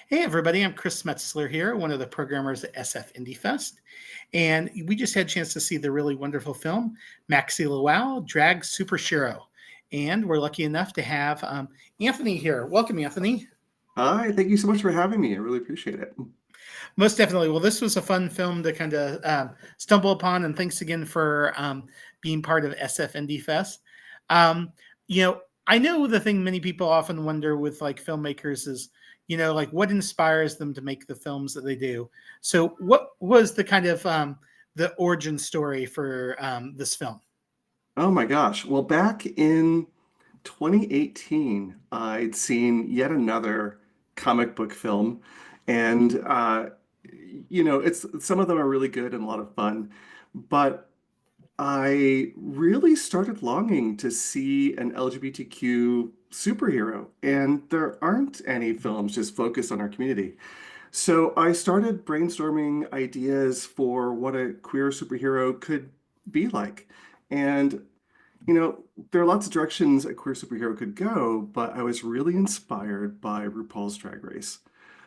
Hey everybody, I'm Chris Metzler here, one of the programmers at SF Indie Fest. And we just had a chance to see the really wonderful film, Maxxie LaWow, Drag Super-shero. And we're lucky enough to have Anthony here. Welcome, Anthony. Hi, thank you so much for having me. I really appreciate it. Most definitely. Well, this was a fun film to kind of stumble upon, and thanks again for being part of SF Indie Fest. Um, I know the thing many people often wonder with like filmmakers is, like what inspires them to make the films that they do. So, what was the kind of the origin story for this film? Oh my gosh. Well, back in 2018, I'd seen yet another comic book film, and it's some of them are really good and a lot of fun, but I really started longing to see an LGBTQ superhero, and there aren't any films just focused on our community. So I started brainstorming ideas for what a queer superhero could be like. And, there are lots of directions a queer superhero could go, but I was really inspired by RuPaul's Drag Race.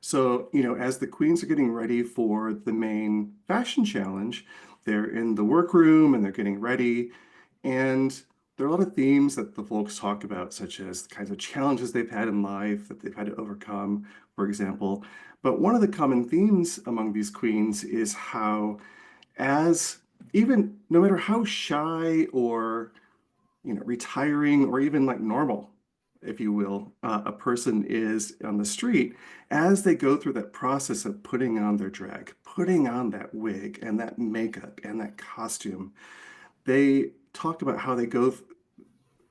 So, as the queens are getting ready for the main fashion challenge, they're in the workroom and they're getting ready. And there are a lot of themes that the folks talk about, such as the kinds of challenges they've had in life that they've had to overcome, for example. But one of the common themes among these queens is how, as even no matter how shy or retiring or even like normal, if you will, a person is on the street, as they go through that process of putting on their drag, putting on that wig and that makeup and that costume, they talked about how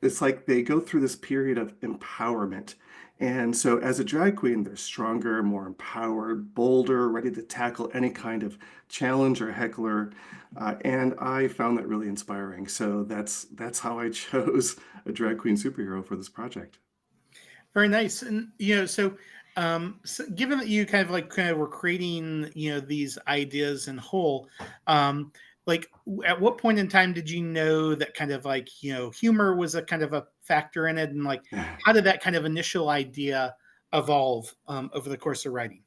it's like they go through this period of empowerment. And so as a drag queen, they're stronger, more empowered, bolder, ready to tackle any kind of challenge or heckler. And I found that really inspiring. So that's how I chose a drag queen superhero for this project. Very nice. And so given that you kind of were creating these ideas in whole, at what point in time did you know that kind of like humor was a kind of a factor in it, and like how did that kind of initial idea evolve over the course of writing?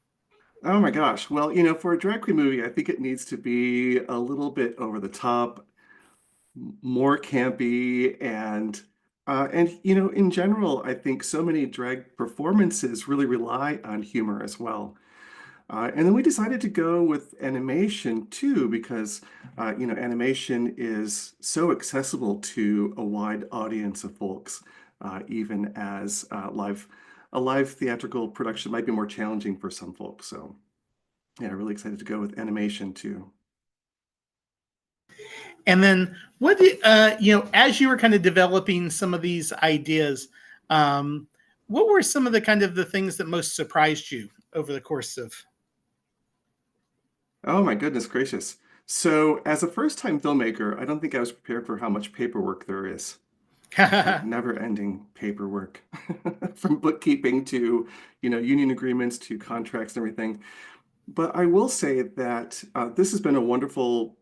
Oh my gosh. Well, for a drag queen movie, I think it needs to be a little bit over the top, more campy, and in general, I think so many drag performances really rely on humor as well. And then we decided to go with animation too, because animation is so accessible to a wide audience of folks, even as a live theatrical production might be more challenging for some folks. So yeah, really excited to go with animation too. And then as you were kind of developing some of these ideas, um, what were some of the kind of the things that most surprised you over the course of? Oh my goodness gracious. So as a first-time filmmaker, I don't think I was prepared for how much paperwork there is. Like never-ending paperwork from bookkeeping to, union agreements to contracts and everything. But I will say that this has been a wonderful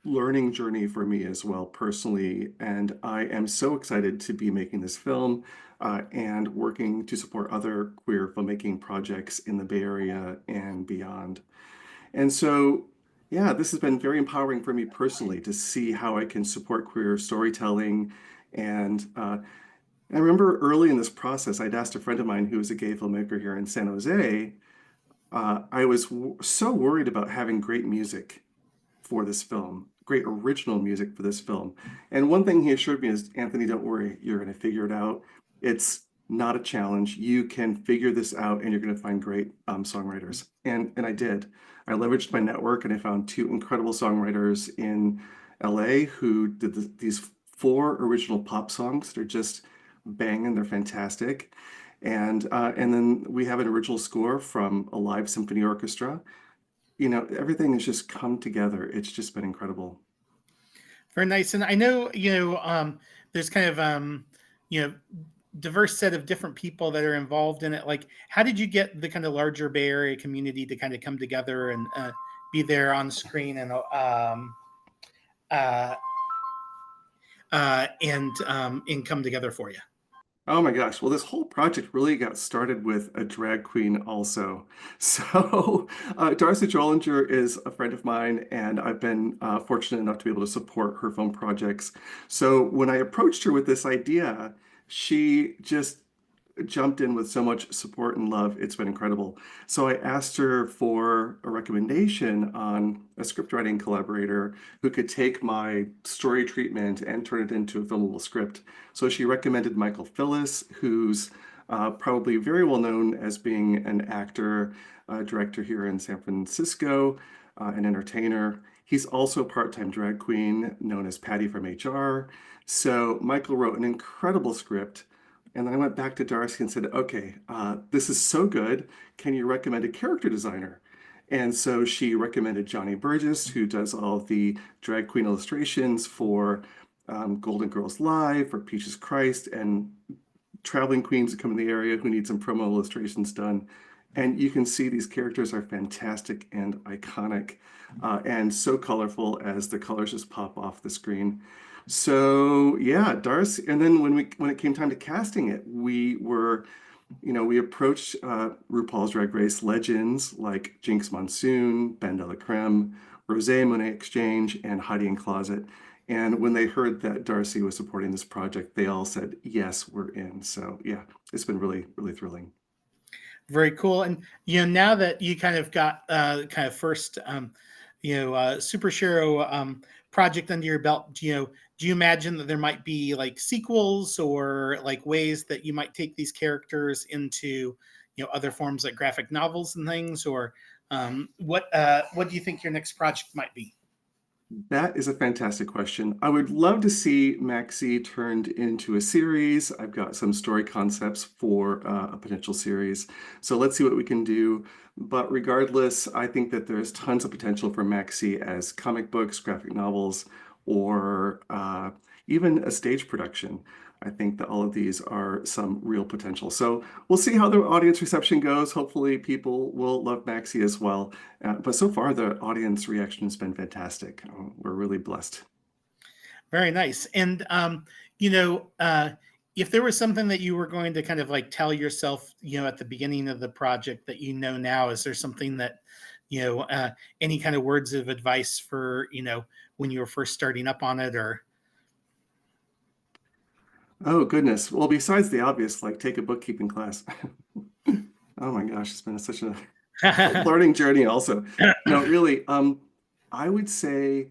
learning journey for me as well personally, and I am so excited to be making this film and working to support other queer filmmaking projects in the Bay Area and beyond. And so, yeah, this has been very empowering for me personally to see how I can support queer storytelling. And I remember early in this process, I'd asked a friend of mine who was a gay filmmaker here in San Jose. I was so worried about having great music for this film, great original music for this film. And one thing he assured me is, Anthony, don't worry, you're going to figure it out. It's not a challenge. You can figure this out and you're going to find great songwriters. And I did. I leveraged my network and I found two incredible songwriters in LA who did these four original pop songs. They're just banging, they're fantastic. And then we have an original score from a live symphony orchestra. Everything has just come together. It's just been incredible. Very nice. And I know, there's kind of, you know, diverse set of different people that are involved in it. Like, how did you get the kind of larger Bay Area community to kind of come together and be there on screen uh, and come together for you? Oh my gosh. Well, this whole project really got started with a drag queen also. So, Darcy Drollinger is a friend of mine, and I've been fortunate enough to be able to support her film projects. So, when I approached her with this idea, she just jumped in with so much support and love. It's been incredible. So I asked her for a recommendation on a script writing collaborator who could take my story treatment and turn it into a filmable script. So she recommended Michael Phillis, who's probably very well known as being an actor, director here in San Francisco, an entertainer. He's also a part-time drag queen known as Patty from HR. So Michael wrote an incredible script, and then I went back to Darcy and said, okay, this is so good. Can you recommend a character designer? And so she recommended Johnny Burgess, who does all of the drag queen illustrations for Golden Girls Live, for Peaches Christ, and traveling queens that come in the area who need some promo illustrations done. And you can see these characters are fantastic and iconic, and so colorful as the colors just pop off the screen. So yeah, Darcy. And then when it came time to casting it, we approached RuPaul's Drag Race legends like Jinx Monsoon, Ben de la Creme, Rosé Monet Exchange, and Heidi and Closet. And when they heard that Darcy was supporting this project, they all said, yes, we're in. So yeah, it's been really, really thrilling. Very cool. And now that you kind of got kind of first Super-shero project under your belt, do you imagine that there might be like sequels or like ways that you might take these characters into other forms like graphic novels and things, or what do you think your next project might be? That is a fantastic question. I would love to see Maxxie turned into a series. I've got some story concepts for a potential series. So let's see what we can do. But regardless, I think that there's tons of potential for Maxxie as comic books, graphic novels, or even a stage production. I think that all of these are some real potential. So we'll see how the audience reception goes. Hopefully, people will love Maxxie as well. But so far, the audience reaction has been fantastic. We're really blessed. Very nice. And if there was something that you were going to kind of like tell yourself, at the beginning of the project that now, is there something that any kind of words of advice for when you were first starting up on it, or Oh, goodness. Well, besides the obvious, like take a bookkeeping class. Oh my gosh, it's been such a learning journey also. No, really, I would say,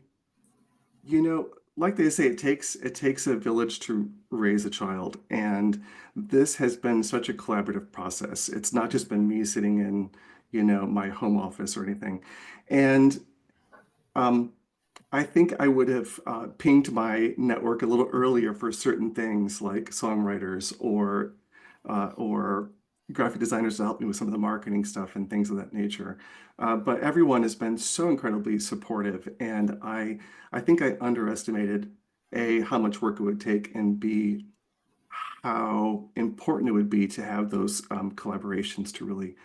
like they say, it takes a village to raise a child, and this has been such a collaborative process. It's not just been me sitting in, my home office or anything. And um, I think I would have pinged my network a little earlier for certain things like songwriters or graphic designers to help me with some of the marketing stuff and things of that nature. But everyone has been so incredibly supportive, and I think I underestimated A, how much work it would take, and B, how important it would be to have those collaborations to really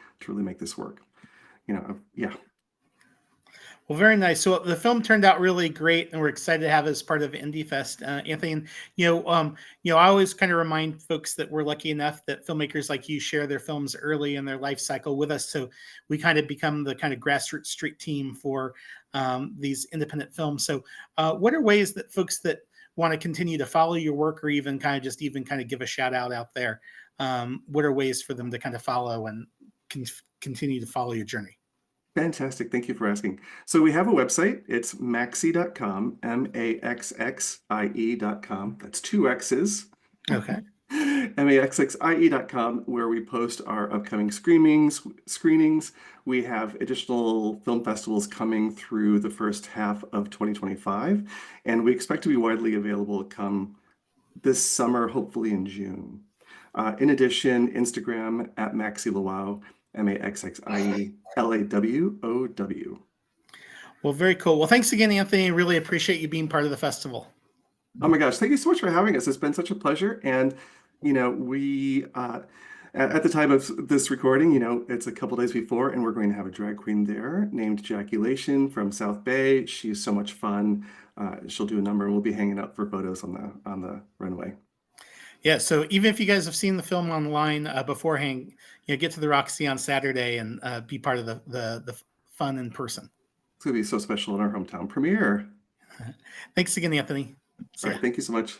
make this work. Yeah. Well, very nice. So the film turned out really great, and we're excited to have it as part of Indie Fest, Anthony. And I always kind of remind folks that we're lucky enough that filmmakers like you share their films early in their life cycle with us, so we kind of become the kind of grassroots street team for these independent films. So, what are ways that folks that want to continue to follow your work, or even kind of give a shout out there? What are ways for them to kind of follow and continue to follow your journey? Fantastic. Thank you for asking. So we have a website. It's maxxie.com, maxxie.com. That's two X's. Okay. maxxie.com, where we post our upcoming screenings. We have additional film festivals coming through the first half of 2025, and we expect to be widely available come this summer, hopefully in June. In addition, Instagram at Maxxie LaWow, MaxxieLawow. Well, very cool. Well, thanks again, Anthony. Really appreciate you being part of the festival. Oh my gosh, thank you so much for having us. It's been such a pleasure. And, we, at the time of this recording, it's a couple days before, and we're going to have a drag queen there named Jaculation from South Bay. She's so much fun. She'll do a number, and we'll be hanging out for photos on the runway. Yeah, so even if you guys have seen the film online beforehand, get to the Roxy on Saturday and be part of the fun in person. It's going to be so special in our hometown premiere. Thanks again, Anthony. All See ya. right. Thank you so much.